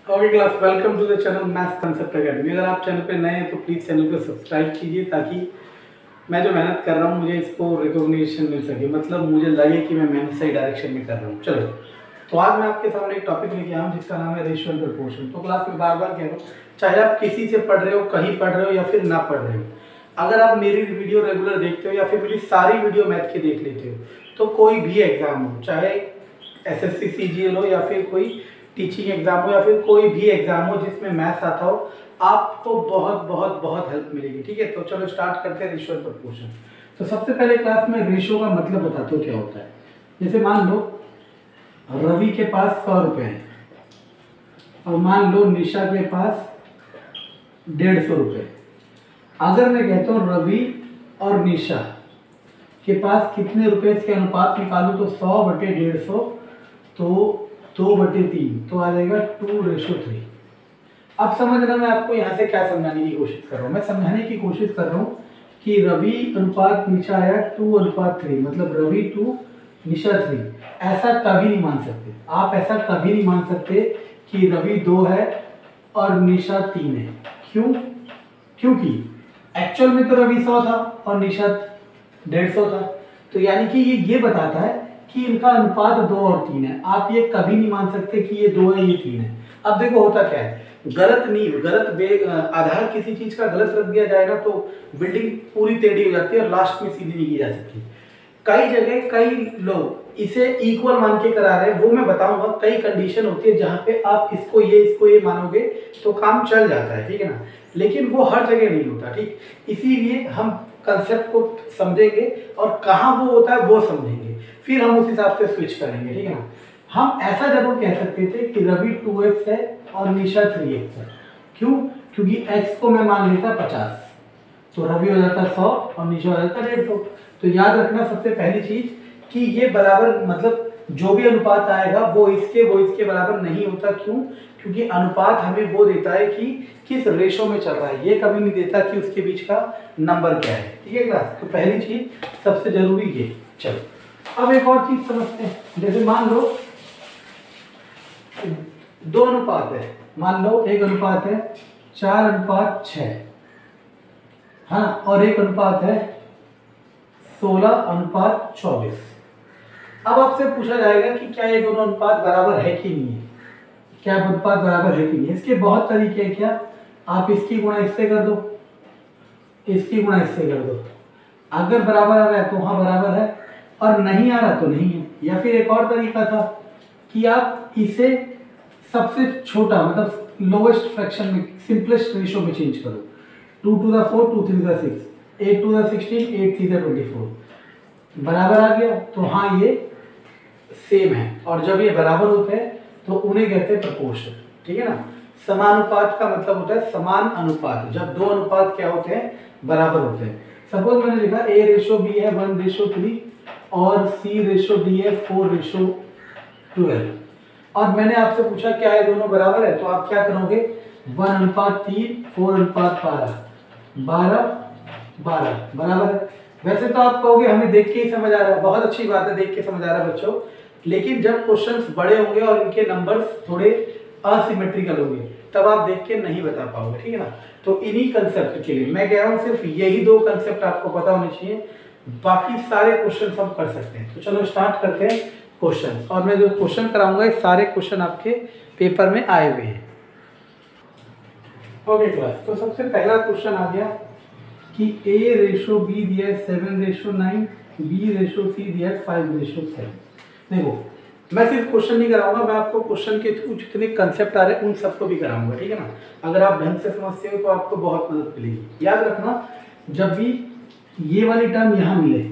Okay class, welcome to the channel Maths Concept Academy. अगर आप channel पे नए हैं तो प्लीज़ चैनल को सब्सक्राइब कीजिए ताकि मैं जो मेहनत कर रहा हूँ मुझे इसको रिकॉग्निशन मिल सके, मतलब मुझे लगे कि मैं मेहनत सही डायरेक्शन में कर रहा हूँ। चलो, तो आज मैं आपके सामने एक टॉपिक लेके आया हूँ जिसका नाम है रेशियो एंड प्रोपोर्शन। तो क्लास में बार बार कह रहा हूँ, चाहे आप किसी से पढ़ रहे हो, कहीं पढ़ रहे हो या फिर ना पढ़ रहे हो, अगर आप मेरी वीडियो रेगुलर देखते हो या फिर मेरी सारी वीडियो मैथ के देख लेते हो, तो कोई भी एग्जाम हो, चाहे एसएससी सीजीएल हो या फिर कोई टीचिंग एग्जाम हो या फिर कोई भी एग्जाम हो जिसमें मैथ्स आता हो, आपको बहुत बहुत बहुत हेल्प मिलेगी। ठीक है, तो चलो स्टार्ट करते हैं रेशियो एंड प्रोपोर्शन। तो सबसे पहले क्लास में रेशियो का मतलब बताते हो क्या होता है। जैसे मान लो रवि के पास 100 रुपये हैं और मान लो निशा के पास 150 रुपये। अगर मैं कहता हूँ रवि और निशा के पास कितने रुपए के अनुपात निकालूं, तो 100/150 तो 2/3 तो आ जाएगा 2:3। अब समझना मैं आपको यहाँ से क्या समझाने की कोशिश कर रहा हूँ। मैं समझाने की कोशिश कर रहा हूँ कि रवि अनुपात निशा आया 2:3, मतलब रवि 2 निशा 3। ऐसा कभी नहीं मान सकते आप, ऐसा कभी नहीं मान सकते कि रवि 2 है और निशा 3 है। क्यों? क्योंकि एक्चुअल में तो रवि 100 था और निशा 150 था, तो यानी कि ये बताता है कि इनका अनुपात 2 और 3 है। आप ये कभी नहीं मान सकते कि ये 2 है ये 3 है। अब देखो होता क्या है, गलत नींव, गलत आधार किसी चीज का गलत रख दिया जाए ना तो बिल्डिंग पूरी टेढ़ी हो जाती है और लास्ट में सीधी नहीं की जा सकती। कई जगह कई लोग इसे इक्वल मान के करा रहे हैं, वो मैं बताऊंगा। कई कंडीशन होती है जहाँ पे आप इसको ये मानोगे तो काम चल जाता है, ठीक है ना, लेकिन वो हर जगह नहीं होता। ठीक, इसीलिए हम कंसेप्ट को समझेंगे और कहाँ वो होता है वो समझेंगे, फिर हम उस हिसाब से स्विच करेंगे। ठीक है ना, हम ऐसा जरूर कह सकते थे कि रवि 2x है और निशा 3x है। क्यों? क्योंकि x को मैं मान लेता 50, तो रवि हो जाता 100 और निशा हो जाता 150। तो याद रखना सबसे पहली चीज कि ये बराबर, मतलब जो भी अनुपात आएगा वो इसके बराबर नहीं होता। क्यों? क्योंकि अनुपात हमें वो देता है कि किस रेशो में चल रहा है, ये कभी नहीं देता कि उसके बीच का नंबर क्या है। ठीक है क्लास, तो पहली चीज सबसे जरूरी ये। चलो अब एक और चीज समझते हैं। जैसे मान लो 2 अनुपात है, मान लो एक अनुपात है 4:6, हाँ, और एक अनुपात है 16:24। अब आपसे पूछा जाएगा कि क्या ये दोनों अनुपात बराबर है कि नहीं है, क्या अनुपात बराबर है कि नहीं है। इसके बहुत तरीके हैं। क्या आप इसकी गुणा इससे कर दो, इसकी गुणा इससे कर दो, अगर बराबर आ रहा है तो हाँ बराबर है, और नहीं आ रहा तो नहीं है। या फिर एक और तरीका था कि आप इसे सबसे छोटा, मतलब लोएस्ट फ्रैक्शन में, सिंपलेस्ट रेशियो में चेंज करो। 2 to the 4, 2 3 the 6, 8 to the 16, 8 3 the 24, बराबर आ गया तो हाँ ये सेम है। और जब ये बराबर होते हैं तो उन्हें कहते हैं प्रोपोर्शन। ठीक है ना, समानुपात का मतलब होता है समान अनुपात, जब दो अनुपात क्या होते हैं, बराबर होते हैं। सपोज मैंने लिखा A/B है 1:3 और C/D है 4:12, और मैंने आपसे पूछा क्या ये दोनों बराबर है, तो आप क्या करोगे, 1:3, 4:12, 12 बराबर है। वैसे तो आप कहोगे हमें देख के ही समझ आ रहा है, बहुत अच्छी बात है, देख के समझ आ रहा है बच्चों, लेकिन जब क्वेश्चंस बड़े होंगे और इनके नंबर्स थोड़े असिमेट्रिकल होंगे तब आप देख के नहीं बता पाओगे। ठीक है ना, तो इन्हीं कंसेप्ट के लिए मैं कह रहा हूँ, सिर्फ यही 2 कंसेप्ट आपको पता होने चाहिए, बाकी सारे क्वेश्चन हम कर सकते हैं। तो चलो स्टार्ट करते हैं क्वेश्चन, और मैं जो क्वेश्चन कराऊंगा ये सारे क्वेश्चन आपके पेपर में आए हुए हैं। ओके क्लास, तो सबसे पहला क्वेश्चन आ गया कि A/B दिया है 7:9, B/C दिया है 5:7। देखो मैं सिर्फ क्वेश्चन नहीं कराऊंगा, मैं आपको क्वेश्चन के थ्रू जितने कंसेप्ट आ रहे हैं उन सबको भी कराऊंगा। ठीक है ना, अगर आप ढंग से समझते हो तो आपको बहुत मदद मिलेगी। याद रखना, जब भी ये वाली टर्म यहाँ मिले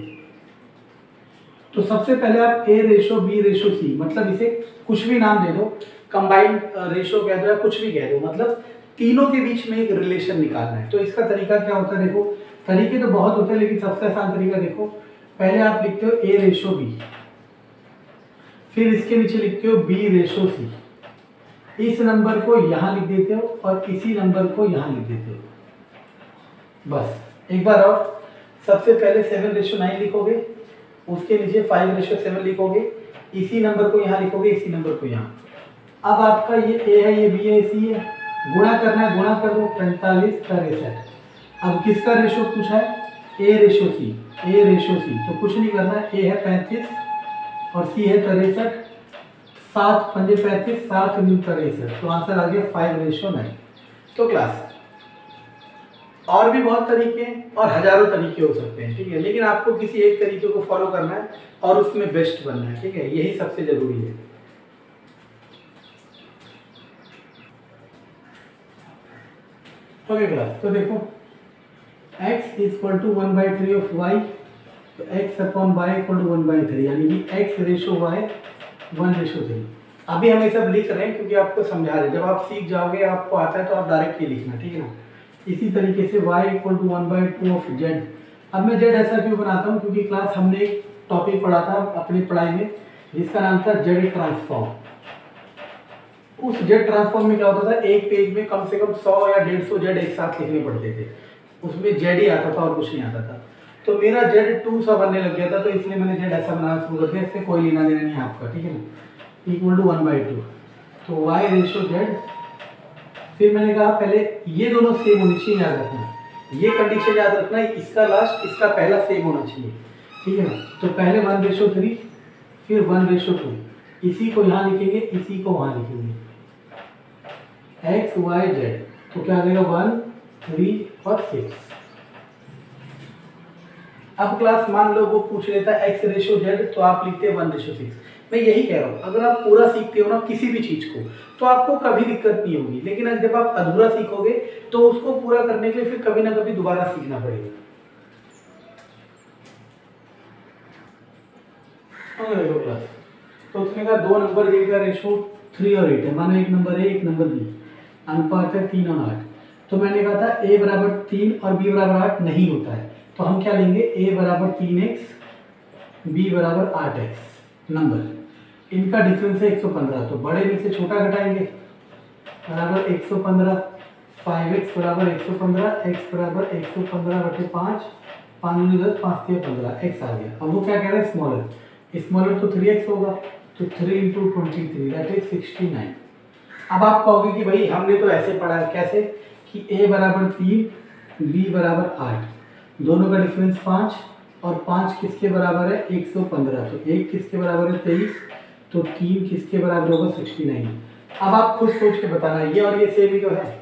तो सबसे पहले आप A/B/C, मतलब इसे कुछ भी नाम दे दो, कंबाइंड रेशो कह दो या कुछ भी कह दो, मतलब तीनों के बीच में एक रिलेशन निकालना है। तो इसका तरीका क्या होता है, देखो तरीके तो बहुत होते हैं लेकिन सबसे आसान तरीका देखो, पहले आप लिखते हो A/B, फिर इसके नीचे लिखते हो B/C, इस नंबर को यहाँ लिख देते हो और इसी नंबर को यहाँ लिख देते हो। बस एक बार और, सबसे पहले 7:9 लिखोगे, उसके नीचे 5:7 लिखोगे, इसी नंबर को यहाँ लिखोगे, इसी नंबर को यहाँ, अब आपका ये ए है, ये बी है, सी है, गुणा करना है, गुणा कर दो 45 63। अब किसका रेशो पूछा है? ए रेशो सी, ए रेशो सी, तो कुछ नहीं करना है, ए है 35 और सी है 63, 7 पंजे 35, 7 × 63, तो आंसर आ गया 5:9। तो क्लास और भी बहुत तरीके हैं और हजारों तरीके हो सकते हैं, ठीक है, लेकिन आपको किसी एक तरीके को फॉलो करना है और उसमें बेस्ट बनना है, ठीक है, यही सबसे जरूरी है। ओके क्लास, तो देखो x = 1/3 ऑफ y, तो x/y = 1/3, यानी कि x रेशो y 1:3। अभी हम ये सब लिख रहे हैं क्योंकि आपको समझा रहे हैं, जब आप सीख जाओगे, आपको आता है, तो आप डायरेक्ट ये लिखना, ठीक है ना। इसी तरीके से y = 1/2 ऑफ z। अब मैं z ऐसा क्यों बनाता हूँ? क्योंकि क्लास हमने एक टॉपिक पढ़ा था अपनी पढ़ाई में जिसका नाम था z ट्रांसफॉर्म। उस z ट्रांसफॉर्म में क्या होता था, एक पेज में कम से कम 100 या 150 z एक साथ लिखने पड़ते थे, उसमें z ही आता था और कुछ नहीं आता था। तो मेरा z 2 सा बनने लग गया था, तो इसलिए मैंने z ऐसा बनाना शुरू कर दिया, इससे कोई लेना देना नहीं है आपका, ठीक है ना, = 1/2। तो y रेशो z, फिर मैंने कहा पहले ये दोनों सेम होनी चाहिए, याद रखना, ये कंडीशन याद रखना, इसका लास्ट इसका पहला सेम होना चाहिए, ठीक है ना। तो पहले 1:3, फिर 1:2, इसी को यहाँ लिखेंगे, इसी को वहाँ लिखेंगे, x y z, तो क्या आ जाएगा 1 3 और 6। अब क्लास मान लो वो पूछ लेता है x रेशो z, तो आप लिखते हैं 1:6। मैं यही कह रहा हूँ, अगर आप पूरा सीखते हो ना किसी भी चीज को, तो आपको कभी दिक्कत नहीं होगी, लेकिन जब आप अधूरा सीखोगे तो उसको पूरा करने के लिए फिर कभी ना कभी दोबारा सीखना पड़ेगा। क्लास, तो उसने कहा 2 नंबर के का रेशो 3 और 8 है, मानो एक नंबर ए एक नंबर बी, अनुपात है 3 और 8। तो मैंने कहा था a = 3 और b = 8 नहीं होता है, तो हम क्या लेंगे, a = 3x, b = 8x number, इनका डिफरेंस है 115, तो बड़े में से छोटा घटाएंगे, बराबर 115, 5x = 115, x = 115/5, 5 × 10 5 × 15, x आ गया। अब वो क्या कह रहे हैं, स्मॉलर, तो 3x होगा, तो 3 × 23 दैट इज 69। अब आप कहोगे कि भाई हमने तो ऐसे पढ़ा है, कैसे कि a = 3, b = 8, दोनों का डिफरेंस 5 और 5 किसके बराबर है, 115, तो 1 किसके बराबर है, 23, तो 3 किसके बराबर होगा, 69। अब आप खुद सोच के बताना, ये और ये सेम ही तो है,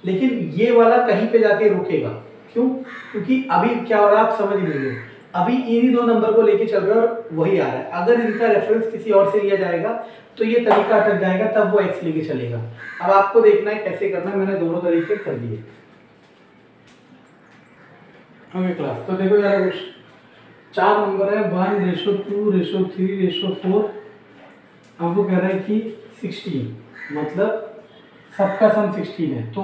लेकिन ये वाला कहीं पे जाके रुकेगा, क्यों? क्योंकि अभी क्या हो रहा है आप समझ लीजिए, अभी इन्हीं 2 नंबर को लेके चल रहे हैं और वही आ रहा है, अगर इनका रेफरेंस किसी और से लिया जाएगा तो ये तरीका अटक जाएगा, तब वो x लेके चलेगा। अब आपको देखना है कैसे करना है, मैंने दोनों तरीके कर दिए। ओके क्लास, तो देखो यार कुछ 4 नंबर है, 1:2:3:4। अब वो कह रहा है कि 16, मतलब सबका सम 16 है, तो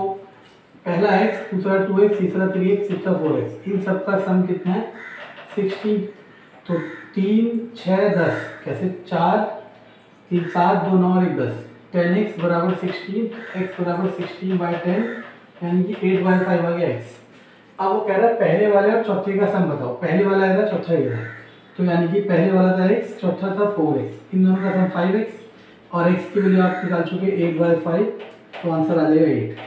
पहला x, दूसरा 2x, तीसरा 3x, चौथा 4x, इन सबका सम कितना है, 16। तो 3 6 10, कैसे 4 3 7 2 9 और 1 10, 10x = 16, x = 16/10, यानी कि 8/5 आ गया x। अब वो कह रहा है पहले वाले और चौथे का सम बताओ, पहले वाला आएगा चौथा आएगा, तो यानी कि पहले वाला था x, चौथा था 4x, इन दोनों का सम 5x और x की वैल्यू आप निकाल चुके 8/5, तो आंसर आ जाएगा 8।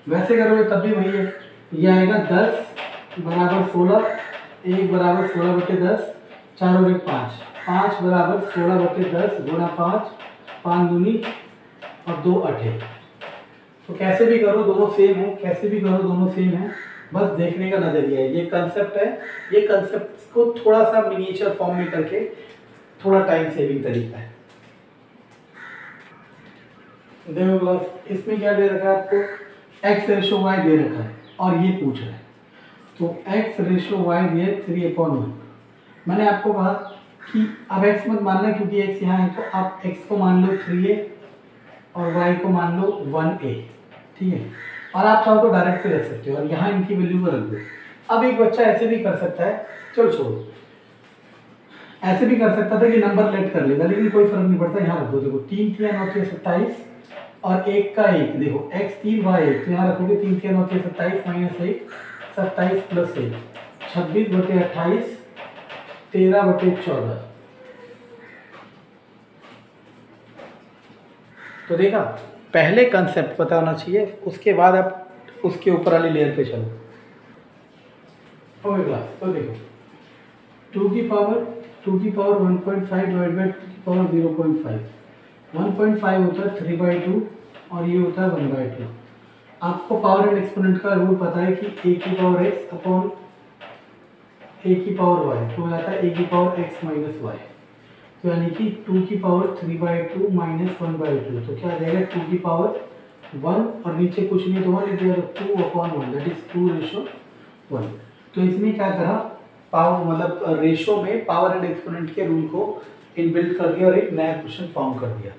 वैसे करोगे तब भी वही है, ये आएगा 10 = 16, 1 = 16/10, 4 और 1 5, 5 = 16/10 गुणा 5, 5 दूनी और 2 8। तो कैसे भी करो दोनों सेम है, कैसे भी करो दोनों सेम है, बस देखने का नजरिया है, ये कंसेप्ट है, ये कंसेप्ट को थोड़ा सा मिनिएचर फॉर्म में करके थोड़ा टाइम सेविंग तरीका है। देखो क्लास, इसमें क्या दे रखा है आपको, x रेशो y दे रखा है और ये पूछ रहा है, तो x रेशो y दिए 3/1। मैंने आपको कहा कि अब x मत मानना क्योंकि x यहाँ है, तो आप x को मान लो 3a और y को मान लो 1a, ठीक है, और आप चाहो तो डायरेक्ट रख सकते हो और यहाँ इनकी वैल्यू को रख दो। अब एक बच्चा ऐसे भी कर सकता है, चलो छोड़ो, ऐसे भी कर सकता था कि नंबर लेट कर लेगा, लेकिन कोई फर्क नहीं पड़ता, यहाँ रख दो। देखो 3 3 9 27 और 1 का 1, देखो x 3 y 1, तो यहाँ रखोगे 3 3 9 27 -1 27 + 1 26/28 13/14। तो देखा, पहले कंसेप्ट पता होना चाहिए, उसके बाद आप उसके ऊपर वाली लेयर पे चलो। ओके क्लास, तो देखो 2 की पावर 1.5 डिवाइड बाई 2 की पावर 0.5, 1.5 होता है 3/2 और ये होता है 1/2। आपको पावर एंड एक्सपोनेंट का रूल पता है कि a की पावर x अपॉन a की पावर y, तो हो जाता है a की पावर x माइनस y। तो यानी कि 2 की पावर 3/2 माइनस 1/2, तो क्या आ जाएगा 2 की पावर 1 और नीचे कुछ नहीं तो 1 लिख दिया, तो 2/1, दैट इज 2:1। तो इसमें क्या करा, पावर मतलब रेशो में पावर एंड एक्सपोनेंट के रूल को इनबिल्ट कर दिया और एक नया क्वेश्चन फॉर्म कर दिया।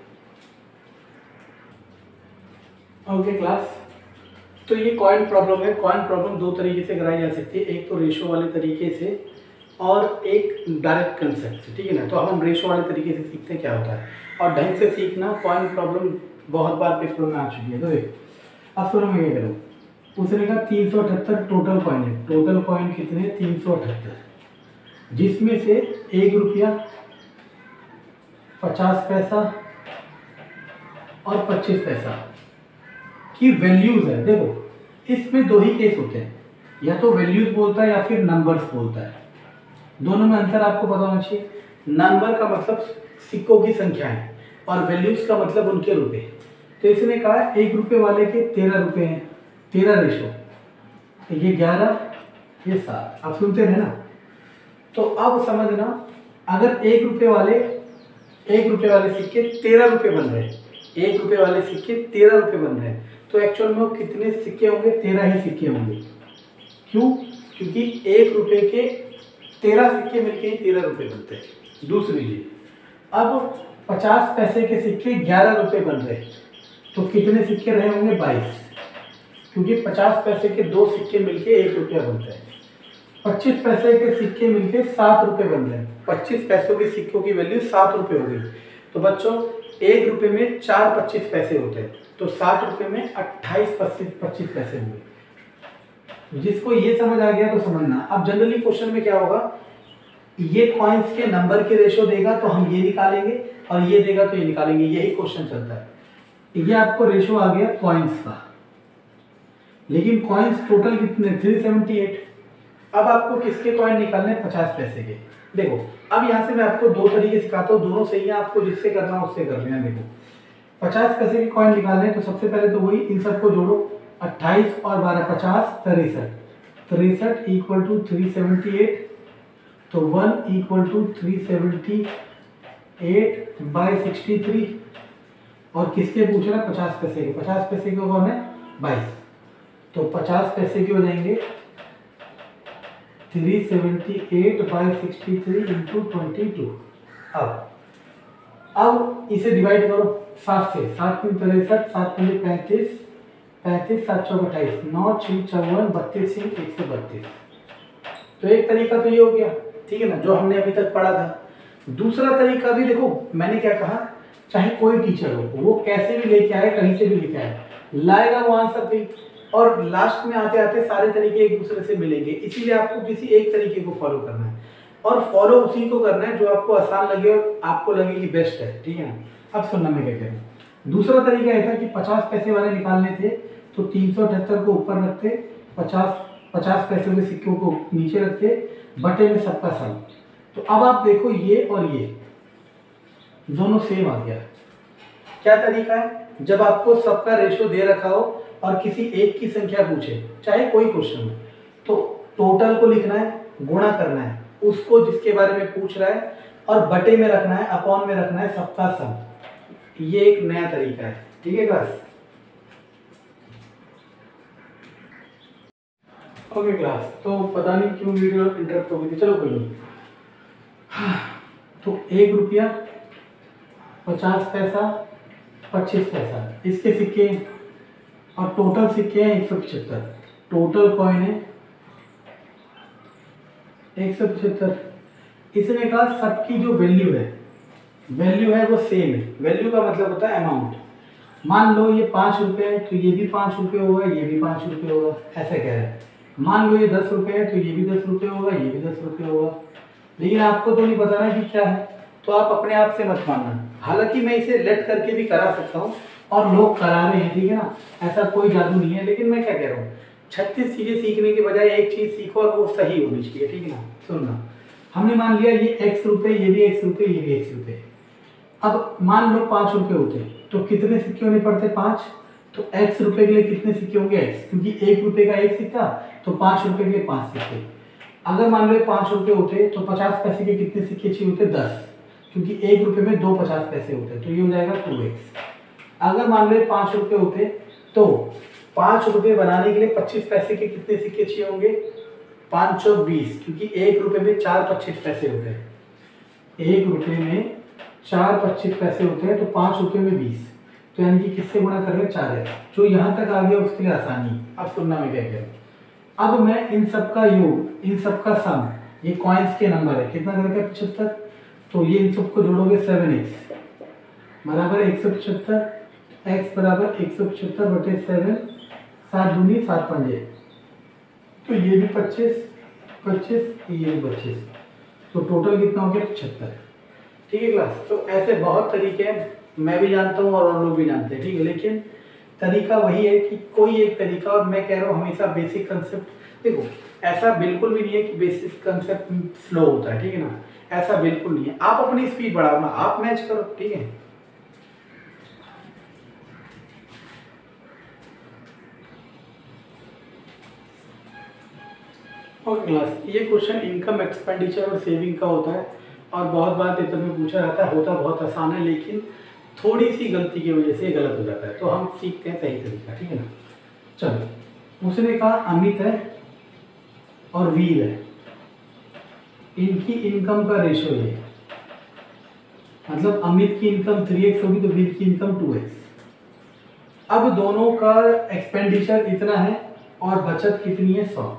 ओके क्लास, तो ये कॉइन प्रॉब्लम है। कॉइन प्रॉब्लम दो तरीके से कराई जा सकती है, एक तो रेशो वाले तरीके से और एक डायरेक्ट कंसेप्ट से, ठीक है ना। तो हम रेशो वाले तरीके से सीखते हैं क्या होता है, और ढंग से सीखना। कॉइन प्रॉब्लम बहुत बार पेपर में आ चुकी है। तो देख, अब सुनो मैं ये करूँ, उसने कहा 378 टोटल कॉइन है। टोटल कॉइन कितने, 378, जिसमें से 1 रुपया, 50 पैसा और 25 पैसा की वैल्यूज है। देखो इसमें दो ही केस होते हैं, या तो वैल्यूज बोलता है या फिर नंबर्स बोलता है। दोनों में अंतर आपको पता होना चाहिए। नंबर का मतलब सिक्कों की संख्या है और वैल्यूज का मतलब उनके रुपए। तो इसने कहा 1 रुपये वाले के 13 रुपये हैं, 13 रेशो, तो ये 11, ये 7। आप सुनते रहे ना। तो अब समझना, अगर 1 रुपये वाले सिक्के 13 रुपये बन रहे हैं, 1 रुपये वाले सिक्के 13 रुपये बन रहे हैं, तो एक्चुअल में वो कितने सिक्के होंगे, 13 ही सिक्के होंगे। क्यों, क्योंकि 1 रुपये के 13 सिक्के मिलके ही 13 रुपये बनते हैं। दूसरी चीज, अब 50 पैसे के सिक्के 11 रुपये बन रहे हैं, तो कितने सिक्के रहे होंगे, 22, क्योंकि 50 पैसे के 2 सिक्के मिलके 1 रुपया बनता है। 25 पैसे के सिक्के मिलके 7 रुपये बन रहे हैं, 25 पैसों के सिक्कों की वैल्यू 7 रुपये हो गई। तो बच्चों 1 रुपये में 4 25 पैसे होते हैं, तो 7 रुपये में 28 25 पैसे हुए। जिसको ये समझ आ गया तो समझना। अब जनरली क्वेश्चन में क्या होगा, ये कॉइन्स के नंबर के रेशो देगा तो हम ये निकालेंगे, और ये देगा तो ये निकालेंगे, यही क्वेश्चन चलता है। ये आपको रेशो आ गया कॉइन्स का, लेकिन कॉइन्स टोटल कितने, 378। अब आपको किसके कॉइन निकालने, 50 पैसे के। देखो अब यहाँ से मैं आपको दो तरीके सिखाता हूँ, दोनों सही है, आपको जिससे करना है उससे कर लेना। देखो 50 पैसे के कॉइन निकालने, तो सबसे पहले तो वही, इन सबको जोड़ो, 28 और 12 50, 63 इक्वल टू 378, तो 1 इक्वल टू 378/63। और किसके पूछ रहा है, 50 पैसे के। 50 पैसे के कौन है, 22, तो 50 पैसे के हो जाएंगे 378/63 इंटू 22। अब इसे डिवाइड करो 7 से, 7 में 63, 7 में 35, 35 7 चौक 28, 9 6 54, 32 132। तो एक तरीका तो ये हो गया, ठीक है ना, जो हमने अभी तक पढ़ा था। दूसरा तरीका भी देखो, मैंने क्या कहा, चाहे कोई टीचर हो, वो कैसे भी लेके आए, कहीं से भी लेके आए, लाएगा वो आंसर पे, और लास्ट में आते आते सारे तरीके एक दूसरे से मिलेंगे। इसीलिए आपको किसी एक तरीके को फॉलो करना है, और फॉलो उसी को करना है जो आपको आसान लगे और आपको लगे कि बेस्ट है, ठीक है ना। अब सुनना मैं क्या कह रहा हूँ। दूसरा तरीका यह था कि 50 पैसे वाले निकालने थे, तो 378 को ऊपर रखते, 50 पैसे के सिक्कों को नीचे रखते, बटे में सबका सम। तो अब आप देखो ये और ये दोनों सेम आ गया। क्या तरीका है, जब आपको सबका रेशो दे रखा हो और किसी एक की संख्या पूछे, चाहे कोई क्वेश्चन हो, तो टोटल को लिखना है, गुणा करना है उसको जिसके बारे में पूछ रहा है, और बटे में रखना है, अपॉन में रखना है सबका सम। ये एक नया तरीका है, ठीक है क्लास। ओके क्लास, तो पता नहीं क्यों वीडियो इंटरप्ट हो गई थी, चलो कोई नहीं। तो 1 रुपया, 50 पैसा, 25 पैसा, इसके सिक्के, और टोटल सिक्के हैं 175, टोटल कॉइन है 175। इसने कहा सबकी जो वैल्यू है वो सेम है। वैल्यू का मतलब होता है अमाउंट। मान लो ये 5 रुपये है, तो ये भी 5 रुपये होगा, ये भी 5 रुपये होगा, ऐसा कह रहे हैं। मान लो ये 10 रुपये है, तो ये भी 10 रुपये होगा, ये भी 10 रुपये होगा। लेकिन आपको तो नहीं पता ना कि क्या है, तो आप अपने आप से मत मानना, हालांकि मैं इसे लेट करके भी करा सकता हूँ और लोग करा रहे हैं, ठीक है ना, ऐसा कोई जादू नहीं है। लेकिन मैं क्या कह रहा हूँ, 36 चीज़ें सीखने के बजाय एक चीज़ सीखो और वो सही होनी चाहिए, ठीक है ना। सुनना, हमने मान लिया ये x रुपये, ये भी x रुपये, ये भी x रुपये। अब मान लो 5 रुपये होते तो कितने सिक्के होने पड़ते? 5। तो x रुपये के लिए कितने सिक्के होंगे? x, क्योंकि 1 रुपये का 1 सिक्का, तो 5 रुपये के लिए 5 सिक्के। अगर मान लो 5 रुपये होते तो 50 पैसे के कितने सिक्के चाहिए होते? 10, क्योंकि 1 रुपये में 2 50 पैसे होते, तो ये हो जाएगा 2x। अगर मान लो 5 रुपये होते तो 5 रुपये बनाने के लिए 25 पैसे के कितने सिक्के चाहिए होंगे? 520, क्योंकि 1 रुपये में 4 25 पैसे होते हैं। 1 रुपये में 4 25 पैसे होते हैं, तो 5 रुपये में 20, तो यानी कि किससे गुणा कर रहे हैं? 4x। जो यहाँ तक आ गया उसके लिए आसानी। अब सुनना मैं क्या कह रहा हूँ। अब मैं इन सब का योग, इन सब का सम, ये कॉइन्स के नंबर है, कितना करेगा? 75। तो ये इन सबको जोड़ोगे 7x बराबर 175, x बराबर 175 बटे 7, 7 दूनी 7 पंजे, तो ये भी 25, 25, ये भी 25, तो टोटल कितना हो गया? 75। ठीक है क्लास। तो ऐसे बहुत तरीके हैं, मैं भी जानता हूँ और लोग भी जानते हैं, ठीक है। लेकिन तरीका वही है कि कोई एक तरीका, और मैं कह रहा हूँ हमेशा बेसिक कंसेप्ट, देखो ऐसा बिल्कुल भी नहीं है कि बेसिक कंसेप्ट स्लो होता है, ठीक है ना, ऐसा बिल्कुल नहीं है। आप अपनी स्पीड बढ़ाओ ना, आप मैच करो, ठीक है। ओके क्लास, ये क्वेश्चन इनकम एक्सपेंडिचर और सेविंग का होता है और बहुत बार पेपर में पूछा जाता है। होता बहुत आसान है, लेकिन थोड़ी सी गलती की वजह से गलत हो जाता है, तो हम सीखते हैं सही तरीका, ठीक है ना। चलो, उसने कहा अमित है और वीर है, इनकी इनकम का रेशो ये, मतलब अमित की इनकम 3x होगी तो वीर की इनकम 2x। अब दोनों का एक्सपेंडिचर इतना है और बचत कितनी है? 100।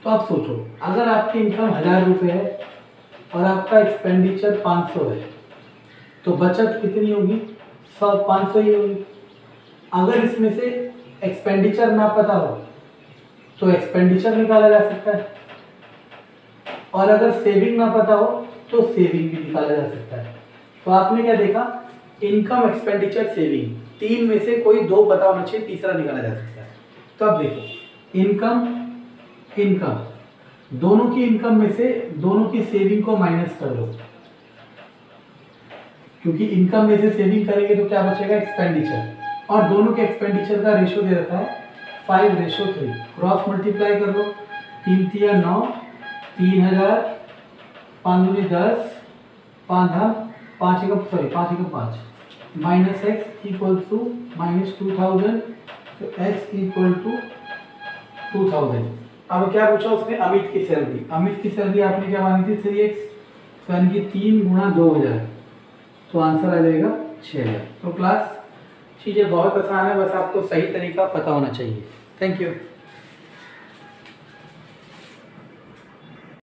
तो आप सोचो, अगर आपकी इनकम 1000 रुपये है और आपका एक्सपेंडिचर 500 है, तो बचत कितनी होगी? 100, 500 ही होगी। अगर इसमें से एक्सपेंडिचर ना पता हो तो एक्सपेंडिचर निकाला जा सकता है, और अगर सेविंग ना पता हो तो सेविंग भी निकाला जा सकता है। तो आपने क्या देखा? इनकम, एक्सपेंडिचर, सेविंग, तीन में से कोई दो पता होना चाहिए, तीसरा निकाला जा सकता है। तो अब देखो, इनकम, इनकम, दोनों की इनकम में से दोनों की सेविंग को माइनस कर दो, क्योंकि इनकम में से सेविंग करेंगे तो क्या बचेगा? एक्सपेंडिचर। और दोनों के एक्सपेंडिचर का रेशो दे रखा है 5:3। क्रॉस मल्टीप्लाई कर लो, 3 तिया 9, 3000, 5 दूनी 10, 5 धाम 5 एकम 5, minus x equal to minus 2000, तो x इक्वल टू 2000। अब क्या पूछा उसने? अमित की सैलरी। अमित की सैलरी आपने क्या मानी थी? 3x, तो यानी कि 3 गुणा 2000, तो आंसर आ जाएगा 6000। तो क्लास चीज़ें बहुत आसान है, बस आपको सही तरीका पता होना चाहिए। Thank you.